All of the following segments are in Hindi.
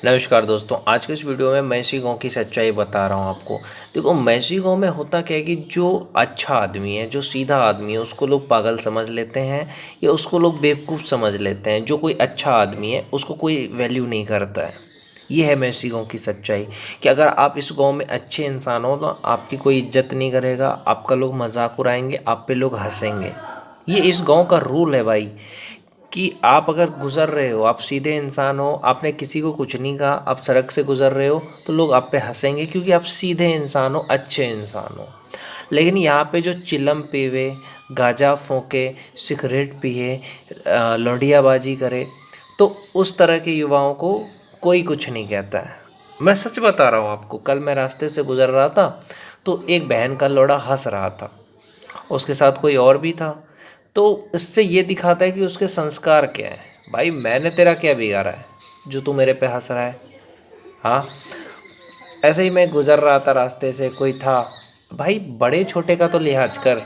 नमस्कार दोस्तों, आज के इस वीडियो में मैं इसी गाँव की सच्चाई बता रहा हूँ आपको। देखो, मैसी गाँव में होता क्या है कि जो अच्छा आदमी है, जो सीधा आदमी है, उसको लोग पागल समझ लेते हैं या उसको लोग बेवकूफ़ समझ लेते हैं। जो कोई अच्छा आदमी है उसको कोई वैल्यू नहीं करता है। ये है मैसी गाँव की सच्चाई कि अगर आप इस गाँव में अच्छे इंसान हो तो आपकी कोई इज्जत नहीं करेगा, आपका लोग मजाक उड़ाएंगे, आप पे लोग हंसेंगे। ये इस गांव का रूल है भाई, कि आप अगर गुज़र रहे हो, आप सीधे इंसान हो, आपने किसी को कुछ नहीं कहा, आप सड़क से गुज़र रहे हो तो लोग आप पे हंसेंगे क्योंकि आप सीधे इंसान हो, अच्छे इंसान हो। लेकिन यहाँ पे जो चिलम पीवे, गांजा फूके, सिगरेट पिए, लौंडियाबाजी करे, तो उस तरह के युवाओं को कोई कुछ नहीं कहता है। मैं सच बता रहा हूँ आपको। कल मैं रास्ते से गुज़र रहा था तो एक बहन का लौड़ा हंस रहा था, उसके साथ कोई और भी था। तो इससे ये दिखाता है कि उसके संस्कार क्या है। भाई, मैंने तेरा क्या बिगाड़ा है जो तू मेरे पे हंस रहा है? हाँ। ऐसे ही मैं गुज़र रहा था, रास्ते से कोई था। भाई, बड़े छोटे का तो लिहाज कर।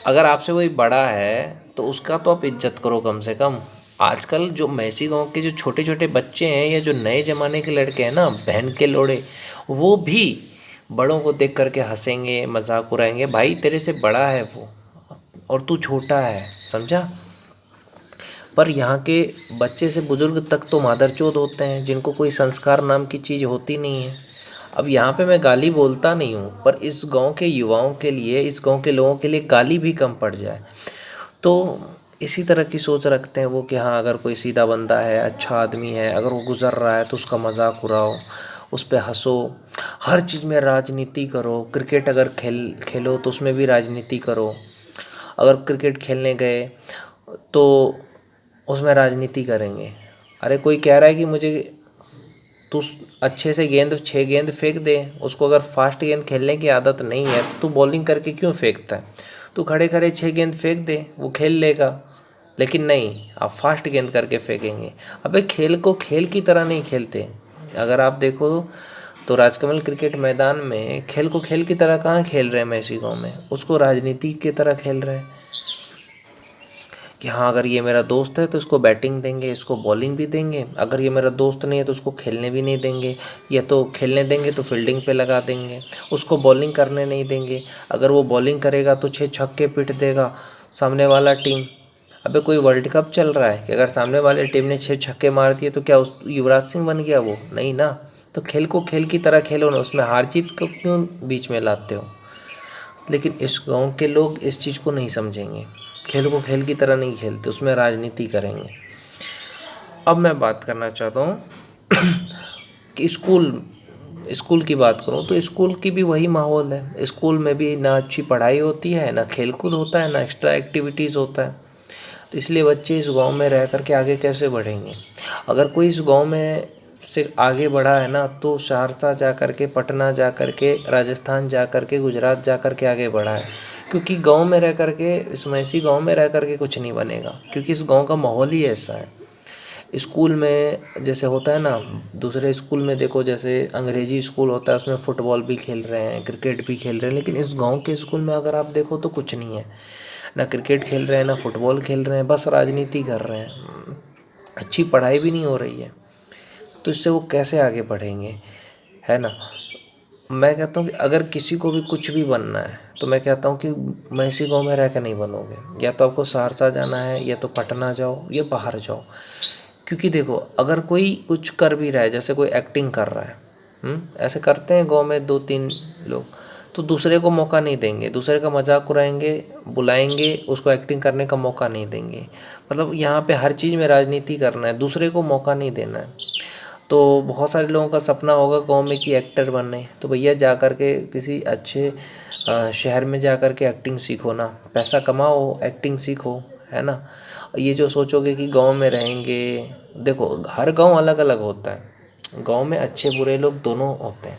अगर आपसे कोई बड़ा है तो उसका तो आप इज्जत करो कम से कम। आजकल जो मैसी गांव के जो छोटे छोटे बच्चे हैं या जो नए ज़माने के लड़के हैं ना, बहन के लोड़े, वो भी बड़ों को देख करके हंसेंगे, मजाक उड़ाएंगे। भाई, तेरे से बड़ा है वो और तू छोटा है, समझा? पर यहाँ के बच्चे से बुज़ुर्ग तक तो मादरचोद होते हैं, जिनको कोई संस्कार नाम की चीज़ होती नहीं है। अब यहाँ पे मैं गाली बोलता नहीं हूँ, पर इस गांव के युवाओं के लिए, इस गांव के लोगों के लिए गाली भी कम पड़ जाए। तो इसी तरह की सोच रखते हैं वो कि हाँ, अगर कोई सीधा बंदा है, अच्छा आदमी है, अगर वो गुज़र रहा है तो उसका मजाक उड़ाओ, उस पर हंसो, हर चीज़ में राजनीति करो। क्रिकेट अगर खेलो तो उसमें भी राजनीति करो। अगर क्रिकेट खेलने गए तो उसमें राजनीति करेंगे। अरे, कोई कह रहा है कि मुझे तू अच्छे से गेंद 6 गेंद फेंक दे, उसको अगर फास्ट गेंद खेलने की आदत नहीं है तो तू बॉलिंग करके क्यों फेंकता है? तू खड़े खड़े 6 गेंद फेंक दे, वो खेल लेगा। लेकिन नहीं, आप फास्ट गेंद करके फेंकेंगे। अबे, खेल को खेल की तरह नहीं खेलते। अगर आप देखो तो राजकमल क्रिकेट मैदान में खेल को खेल की तरह कहाँ खेल रहे हैं मैसी गाँव में, उसको राजनीति की तरह खेल रहे हैं कि हाँ, अगर ये मेरा दोस्त है तो इसको बैटिंग देंगे, इसको बॉलिंग भी देंगे। अगर ये मेरा दोस्त नहीं है तो उसको खेलने भी नहीं देंगे, या तो खेलने देंगे तो फील्डिंग पे लगा देंगे, उसको बॉलिंग करने नहीं देंगे। अगर वो बॉलिंग करेगा तो 6 छक्के पीट देगा सामने वाला टीम। अबे, कोई वर्ल्ड कप चल रहा है कि अगर सामने वाले टीम ने 6 छक्के मार दिए तो क्या उस युवराज सिंह बन गया वो? नहीं ना। तो खेल को खेल की तरह खेलो ना, उसमें हार जीत को क्यों बीच में लाते हो? लेकिन इस गांव के लोग इस चीज़ को नहीं समझेंगे। खेल को खेल की तरह नहीं खेलते, उसमें राजनीति करेंगे। अब मैं बात करना चाहता हूँ कि स्कूल स्कूल की बात करूँ तो स्कूल की भी वही माहौल है। स्कूल में भी ना अच्छी पढ़ाई होती है, ना खेलकूद होता है, ना एक्स्ट्रा एक्टिविटीज़ होता है। तो इसलिए बच्चे इस गांव में रह कर के आगे कैसे बढ़ेंगे? अगर कोई इस गांव में से आगे बढ़ा है ना, तो सहरसा जा कर के, पटना जा कर के, राजस्थान जा कर के, गुजरात जा कर के आगे बढ़ा है। क्योंकि गांव में रह कर के, इस मैसी गांव में रह कर के कुछ नहीं बनेगा, क्योंकि इस गांव का माहौल ही ऐसा है। स्कूल में जैसे होता है ना, दूसरे स्कूल में देखो, जैसे अंग्रेजी स्कूल होता है, उसमें फ़ुटबॉल भी खेल रहे हैं, क्रिकेट भी खेल रहे हैं। लेकिन इस गांव के स्कूल में अगर आप देखो तो कुछ नहीं है, ना क्रिकेट खेल रहे हैं, ना फुटबॉल खेल रहे हैं, बस राजनीति कर रहे हैं। अच्छी पढ़ाई भी नहीं हो रही है, तो इससे वो कैसे आगे बढ़ेंगे? है ना? मैं कहता हूँ कि अगर किसी को भी कुछ भी बनना है तो मैं कहता हूँ कि मैसी गांव में रह कर नहीं बनोगे। या तो आपको सहरसा जाना है, या तो पटना जाओ, या बाहर जाओ। क्योंकि देखो, अगर कोई कुछ कर भी रहा है, जैसे कोई एक्टिंग कर रहा है, ऐसे करते हैं गांव में 2-3 लोग, तो दूसरे को मौका नहीं देंगे, दूसरे का मजाक उड़ाएंगे, बुलाएंगे, उसको एक्टिंग करने का मौका नहीं देंगे। मतलब यहाँ पे हर चीज़ में राजनीति करना है, दूसरे को मौका नहीं देना है। तो बहुत सारे लोगों का सपना होगा गांव में कि एक्टर बनने, तो भैया जा कर के किसी अच्छे शहर में जा कर के एक्टिंग सीखो ना, पैसा कमाओ, एक्टिंग सीखो। है ना? ये जो सोचोगे कि गांव में रहेंगे, देखो, हर गांव अलग अलग होता है। गांव में अच्छे बुरे लोग दोनों होते हैं।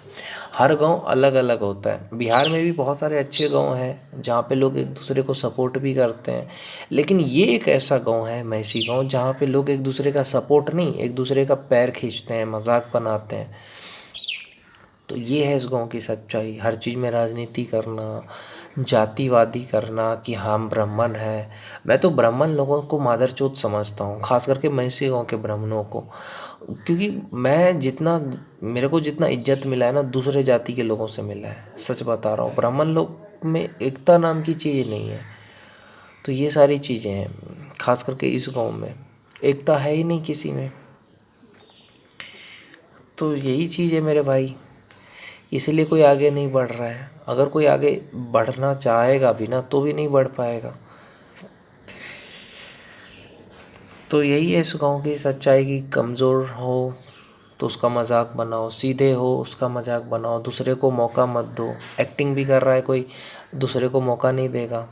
हर गांव अलग अलग होता है। बिहार में भी बहुत सारे अच्छे गांव हैं जहाँ पे लोग एक दूसरे को सपोर्ट भी करते हैं। लेकिन ये एक ऐसा गांव है मैसी गांव, जहाँ पे लोग एक दूसरे का सपोर्ट नहीं, एक दूसरे का पैर खींचते हैं, मजाक बनाते हैं। तो ये है इस गांव की सच्चाई। हर चीज़ में राजनीति करना, जातिवादी करना कि हम ब्राह्मण हैं। मैं तो ब्राह्मण लोगों को मादरचोद समझता हूँ, खास करके मैसी गांव के ब्राह्मणों को, क्योंकि मैं जितना मेरे को जितना इज्जत मिला है ना दूसरे जाति के लोगों से मिला है। सच बता रहा हूँ, ब्राह्मण लोग में एकता नाम की चीज़ नहीं है। तो ये सारी चीज़ें हैं, खास करके इस गांव में एकता है ही नहीं किसी में। तो यही चीज़ है मेरे भाई, इसलिए कोई आगे नहीं बढ़ रहा है। अगर कोई आगे बढ़ना चाहेगा भी ना तो भी नहीं बढ़ पाएगा। तो यही है इस गांव की सच्चाई की, कमज़ोर हो तो उसका मजाक बनाओ, सीधे हो उसका मजाक बनाओ, दूसरे को मौका मत दो। एक्टिंग भी कर रहा है कोई, दूसरे को मौका नहीं देगा,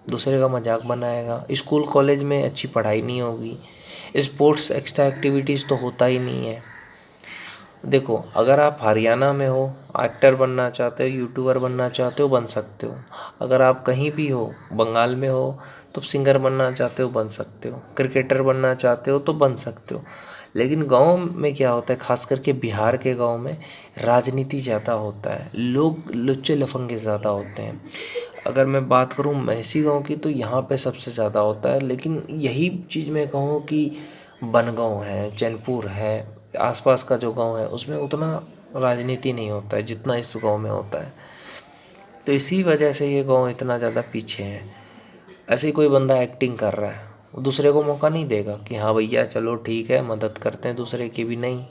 दूसरे का मजाक बनाएगा। स्कूल कॉलेज में अच्छी पढ़ाई नहीं होगी, स्पोर्ट्स एक्स्ट्रा एक्टिविटीज़ तो होता ही नहीं है। देखो, अगर आप हरियाणा में हो, एक्टर बनना चाहते हो, यूट्यूबर बनना चाहते हो, बन सकते हो। अगर आप कहीं भी हो, बंगाल में हो, तो सिंगर बनना चाहते हो बन सकते हो, क्रिकेटर बनना चाहते हो तो बन सकते हो। लेकिन गांव में क्या होता है, खास करके बिहार के गांव में राजनीति ज़्यादा होता है, लोग लुच्चे लफंगे ज़्यादा होते हैं। अगर मैं बात करूं मैसी गांव की तो यहाँ पे सबसे ज़्यादा होता है। लेकिन यही चीज़ मैं कहूँ कि बनगांव है, चैनपुर है, आसपास का जो गांव है उसमें उतना राजनीति नहीं होता है जितना इस गांव में होता है। तो इसी वजह से ये गांव इतना ज़्यादा पीछे है। ऐसे ही कोई बंदा एक्टिंग कर रहा है, वो दूसरे को मौका नहीं देगा कि हाँ भैया चलो ठीक है मदद करते हैं दूसरे की भी, नहीं।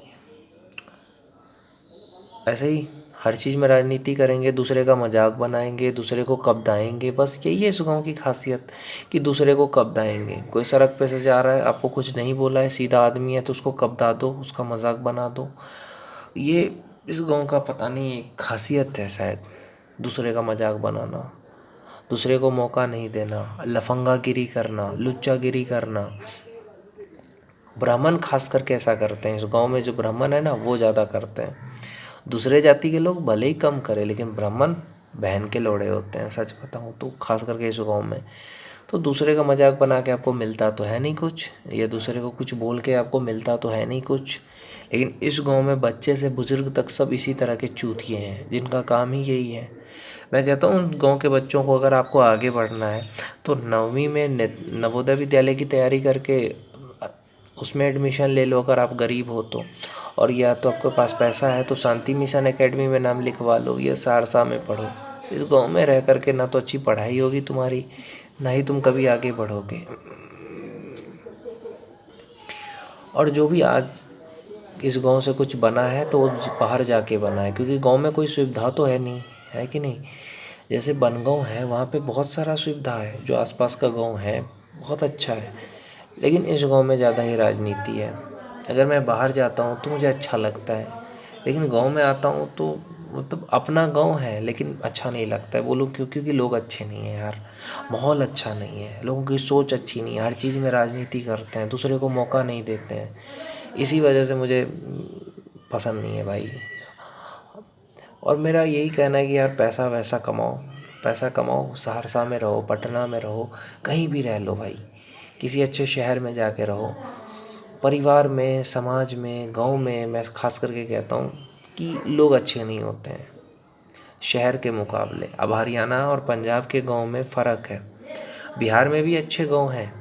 ऐसे ही हर चीज़ में राजनीति करेंगे, दूसरे का मजाक बनाएंगे, दूसरे को कब्दाएंगे। बस यही है इस गाँव की खासियत कि दूसरे को कब्दाएंगे। कोई सड़क पे से जा रहा है, आपको कुछ नहीं बोला है, सीधा आदमी है तो उसको कब्दा दो, उसका मजाक बना दो। ये इस गाँव का पता नहीं खासियत है शायद, दूसरे का मजाक बनाना, दूसरे को मौका नहीं देना, लफंगागिरी करना, लुच्चागिरी करना। ब्राह्मण खास करके ऐसा करते हैं, इस गांव में जो ब्राह्मण है ना वो ज़्यादा करते हैं। दूसरे जाति के लोग भले ही कम करें, लेकिन ब्राह्मण बहन के लोड़े होते हैं, सच बताऊँ तो, खास करके इस गांव में। तो दूसरे का मजाक बना के आपको मिलता तो है नहीं कुछ, या दूसरे को कुछ बोल के आपको मिलता तो है नहीं कुछ। लेकिन इस गांव में बच्चे से बुजुर्ग तक सब इसी तरह के चूतिए हैं जिनका काम ही यही है। मैं कहता हूँ उन गांव के बच्चों को अगर आपको आगे बढ़ना है तो 9वीं में नवोदय विद्यालय की तैयारी करके उसमें एडमिशन ले लो अगर आप गरीब हो तो। और या तो आपके पास पैसा है तो शांति मिशन एकेडमी में नाम लिखवा लो, या सहरसा में पढ़ो। इस गांव में रह करके ना तो अच्छी पढ़ाई होगी तुम्हारी, ना ही तुम कभी आगे बढ़ोगे। और जो भी आज इस गांव से कुछ बना है तो वो बाहर जाके बना है, क्योंकि गांव में कोई सुविधा तो है नहीं, है कि नहीं। जैसे बनगांव है, वहाँ पे बहुत सारा सुविधा है, जो आसपास का गांव है बहुत अच्छा है। लेकिन इस गांव में ज़्यादा ही राजनीति है। अगर मैं बाहर जाता हूँ तो मुझे अच्छा लगता है, लेकिन गांव में आता हूँ तो मतलब अपना गांव है लेकिन अच्छा नहीं लगता है। बोलूँ क्यों? क्योंकि लोग अच्छे नहीं हैं यार, माहौल अच्छा नहीं है, लोगों की सोच अच्छी नहीं है, हर चीज़ में राजनीति करते हैं, दूसरे को मौका नहीं देते हैं। इसी वजह से मुझे पसंद नहीं है भाई। और मेरा यही कहना है कि यार पैसा वैसा कमाओ, पैसा कमाओ, सहरसा में रहो, पटना में रहो, कहीं भी रह लो भाई, किसी अच्छे शहर में जाके रहो। परिवार में, समाज में, गांव में मैं खास करके कहता हूँ कि लोग अच्छे नहीं होते हैं शहर के मुकाबले। अब हरियाणा और पंजाब के गांव में फ़र्क है। बिहार में भी अच्छे गांव हैं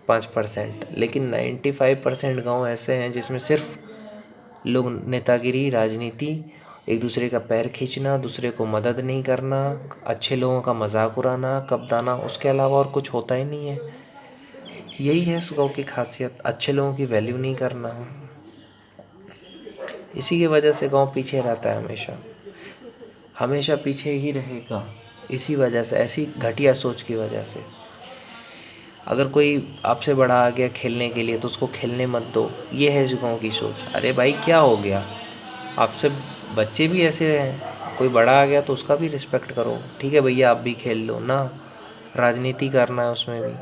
5%, लेकिन 95% गांव ऐसे हैं जिसमें सिर्फ लोग नेतागिरी, राजनीति, एक दूसरे का पैर खींचना, दूसरे को मदद नहीं करना, अच्छे लोगों का मजाक उड़ाना, कब्दाना, उसके अलावा और कुछ होता ही नहीं है। यही है इस गाँव की खासियत, अच्छे लोगों की वैल्यू नहीं करना। इसी की वजह से गाँव पीछे रहता है, हमेशा हमेशा पीछे ही रहेगा। इसी वजह से, ऐसी घटिया सोच की वजह से। अगर कोई आपसे बड़ा आ गया खेलने के लिए तो उसको खेलने मत दो, ये है इस गाँव की सोच। अरे भाई क्या हो गया, आपसे बच्चे भी ऐसे हैं, कोई बड़ा आ गया तो उसका भी रिस्पेक्ट करो। ठीक है भैया आप भी खेल लो ना, राजनीति करना है उसमें भी,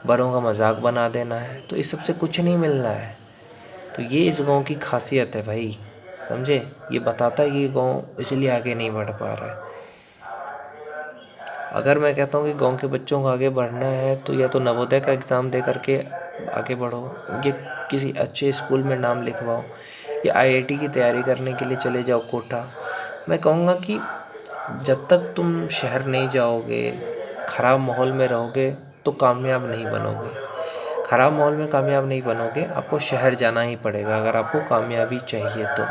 बड़ों का मजाक बना देना है, तो इस सब से कुछ नहीं मिलना है। तो ये इस गांव की खासियत है भाई, समझे। ये बताता है कि ये गांव इसलिए आगे नहीं बढ़ पा रहा है। अगर मैं कहता हूँ कि गांव के बच्चों को आगे बढ़ना है तो या तो नवोदय का एग्ज़ाम दे करके आगे बढ़ो, या किसी अच्छे स्कूल में नाम लिखवाओ, या आईआईटी की तैयारी करने के लिए चले जाओ कोटा, मैं कहूँगा कि जब तक तुम शहर नहीं जाओगे, ख़राब माहौल में रहोगे तो कामयाब नहीं बनोगे। ख़राब माहौल में कामयाब नहीं बनोगे, आपको शहर जाना ही पड़ेगा अगर आपको कामयाबी चाहिए तो।